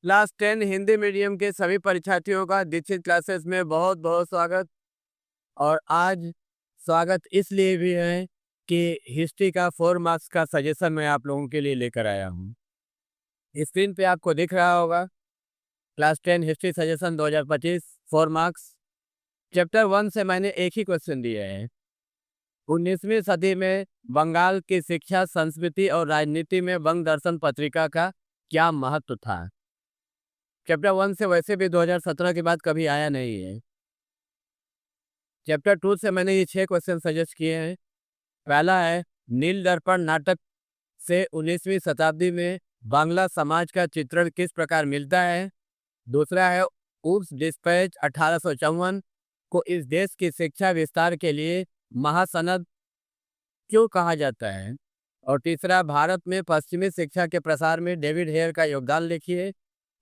Class 10 Hindi medium के सभी परीक्षार्थियों का दीक्षित क्लासेस में बहुत बहुत स्वागत। और आज स्वागत इसलिए भी है कि हिस्ट्री का 4 मार्क्स का सजेशन मैं आप लोगों के लिए लेकर आया हूँ। स्क्रीन पे आपको दिख रहा होगा class 10 history suggestion 2025 4 marks. Chapter 1 से मैंने एक ही क्वेश्चन दिया है। 19वीं सदी में बंगाल की शिक्षा, संस्कृति और राजनीति में बंग दर्शन पत्रिका का क्या महत्व था। चैप्टर 1 से वैसे भी 2017 के बाद कभी आया नहीं है। चैप्टर 2 से मैंने ये 6 क्वेश्चन सजेस्ट किए हैं। पहला है, नील दर्पण नाटक से 19वीं शताब्दी में बांग्ला समाज का चित्रण किस प्रकार मिलता है। दूसरा है, ऊप्स डिस्पैच 1854 को इस देश की शिक्षा विस्तार के लिए महासनद क्यों कहा जाता है। और तीसरा, भारत में पश्चिमी शिक्षा के प्रसार में डेविड हेयर का योगदान लिखिए।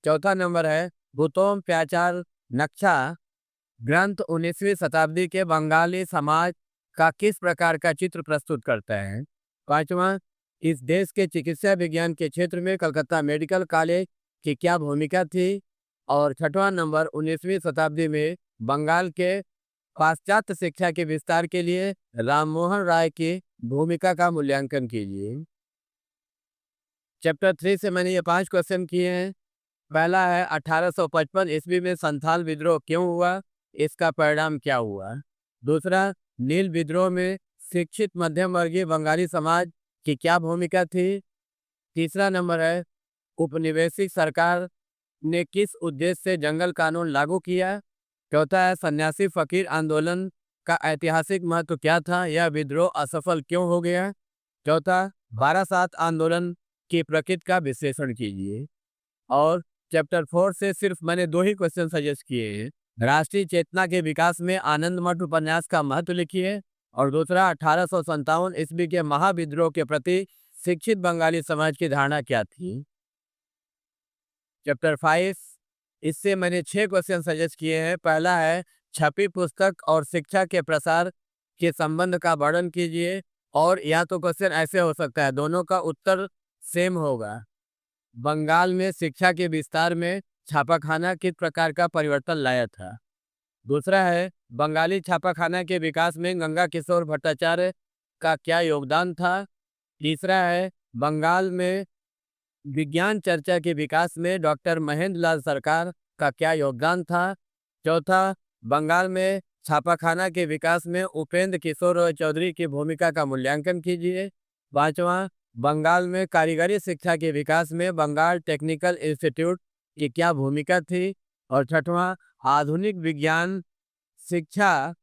चौथा नंबर है, भूतोम प्याचार नक्शा ग्रंथ 19वीं शताब्दी के बंगाली समाज का किस प्रकार का चित्र प्रस्तुत करता है। पांचवा, इस देश के चिकित्सा विज्ञान के क्षेत्र में कलकत्ता मेडिकल कॉलेज की क्या भूमिका थी। और छठवां नंबर, 19वीं शताब्दी में बंगाल के पाश्चात्य शिक्षा के विस्तार के लिए राममोहन राय की भूमिका का मूल्यांकन कीजिए। चैप्टर 3 से मैंने ये 5 क्वेश्चन किए हैं। पहला है, 1855 ईस्वी में संथाल विद्रोह क्यों हुआ, इसका परिणाम क्या हुआ। दूसरा, नील विद्रोह में शिक्षित मध्यम वर्गीय बंगाली समाज की क्या भूमिका थी। तीसरा नंबर है, उपनिवेशिक सरकार ने किस उद्देश्य से जंगल कानून लागू किया। चौथा है, सन्यासी फकीर आंदोलन का ऐतिहासिक महत्व क्या था, यह विद्रोह असफल क्यों हो गया। चौथा, 12/7 आंदोलन की प्रकृति का विश्लेषण कीजिए। और चैप्टर 4 से सिर्फ मैंने 2 ही क्वेश्चन सजेस्ट किए हैं। राष्ट्रीय चेतना के विकास में आनंद मठ उपन्यास का महत्व लिखिए। और दूसरा, 1857 ईस्वी के महाविद्रोह के प्रति शिक्षित बंगाली समाज की धारणा क्या थी। चैप्टर 5, इससे मैंने 6 क्वेश्चन सजेस्ट किए हैं। पहला है, छपी पुस्तक और शिक्षा के प्रसार के संबंध का वर्णन कीजिए। और या तो क्वेश्चन ऐसे हो सकता है, दोनों का उत्तर सेम होगा। बंगाल में शिक्षा के विस्तार में छापाखाना किस प्रकार का परिवर्तन लाया था। दूसरा है, बंगाली छापाखाना के विकास में गंगा किशोर भट्टाचार्य का क्या योगदान था। तीसरा है, बंगाल में विज्ञान चर्चा के विकास में डॉक्टर महेंद्र लाल सरकार का क्या योगदान था। चौथा, बंगाल में छापाखाना के विकास में उपेंद्र किशोर रॉय चौधरी की भूमिका का मूल्यांकन कीजिए। पांचवा, बंगाल में कारीगरी शिक्षा के विकास में बंगाल टेक्निकल इंस्टीट्यूट की क्या भूमिका थी। और छठवां, आधुनिक विज्ञान शिक्षा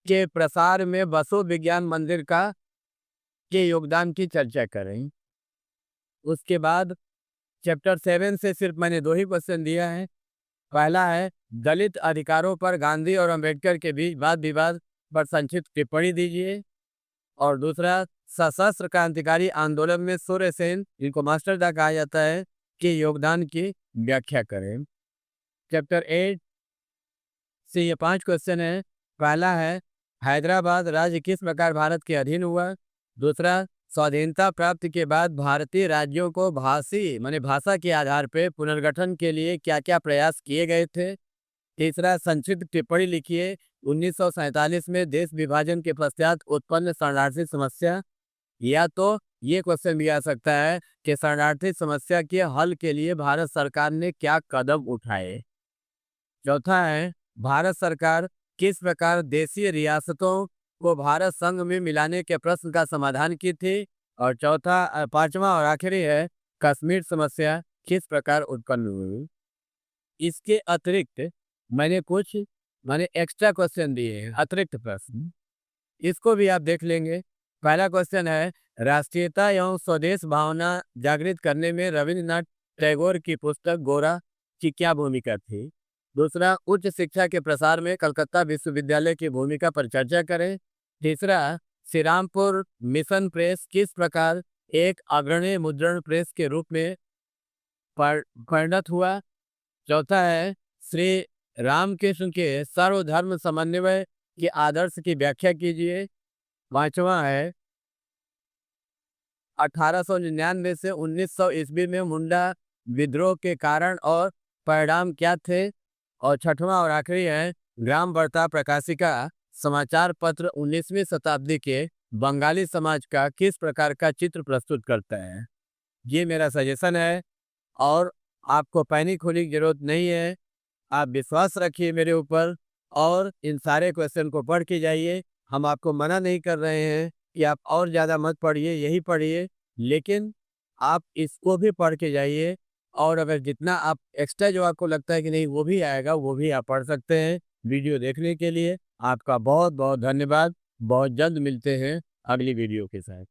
के प्रसार में बसु विज्ञान मंदिर का के योगदान की चर्चा करें। उसके बाद चैप्टर 7 से सिर्फ मैंने 2 ही क्वेश्चन दिया है। पहला है, दलित अधिकारों पर गांधी और अंबेडकर के बीच वाद विवाद पर संक्षिप्त टिप्पणी दीजिए। और दूसरा, सशस्त्र क्रांतिकारी आंदोलन में सूर्य सेन, जिनको मास्टरदा कहा जाता है, के योगदान की व्याख्या करें। चैप्टर 8 से ये 5 क्वेश्चन है। पहला है, हैदराबाद राज्य किस प्रकार भारत के अधीन हुआ। दूसरा, स्वाधीनता प्राप्ति के बाद भारतीय राज्यों को भाषा के आधार पर पुनर्गठन के लिए क्या क्या प्रयास किए गए थे। तीसरा, संक्षिप्त टिप्पणी लिखिए 1947 में देश विभाजन के पश्चात उत्पन्न शरणार्थी समस्या। या तो ये क्वेश्चन भी आ सकता है कि शरणार्थी समस्या के हल के लिए भारत सरकार ने क्या कदम उठाए। चौथा है, भारत सरकार किस प्रकार देशीय रियासतों को भारत संघ में मिलाने के प्रश्न का समाधान की थी। और पांचवा और आखिरी है, कश्मीर समस्या किस प्रकार उत्पन्न हुई। इसके अतिरिक्त मैंने एक्स्ट्रा क्वेश्चन दिए हैं, अतिरिक्त प्रश्न, इसको भी आप देख लेंगे। पहला क्वेश्चन है, राष्ट्रीयता एवं स्वदेश भावना जागृत करने में रविन्द्रनाथ टैगोर की पुस्तक गोरा की क्या भूमिका थी। दूसरा, उच्च शिक्षा के प्रसार में कलकत्ता विश्वविद्यालय की भूमिका पर चर्चा करें। तीसरा, श्री रामपुर मिशन प्रेस किस प्रकार एक अग्रणी मुद्रण प्रेस के रूप में परिणत हुआ। चौथा है, श्री रामकृष्ण के सर्वधर्म समन्वय के आदर्श की व्याख्या कीजिए। पांचवा है, 1899 से 1900 ईस्वी में मुंडा विद्रोह के कारण और परिणाम क्या थे। और छठवां और आखिरी है ग्राम वार्ता प्रकाशिका समाचार पत्र 19वीं शताब्दी के बंगाली समाज का किस प्रकार का चित्र प्रस्तुत करता है। ये मेरा सजेशन है और आपको पैनिक होने की जरूरत नहीं है। आप विश्वास रखिए मेरे ऊपर और इन सारे क्वेश्चन को पढ़ के जाइए। हम आपको मना नहीं कर रहे हैं कि आप और ज़्यादा मत पढ़िए, यही पढ़िए, लेकिन आप इसको भी पढ़ के जाइए। और अगर जितना आप एक्स्ट्रा जो आपको लगता है कि नहीं वो भी आएगा, वो भी आप पढ़ सकते हैं। वीडियो देखने के लिए आपका बहुत बहुत धन्यवाद। बहुत जल्द मिलते हैं अगली वीडियो के साथ।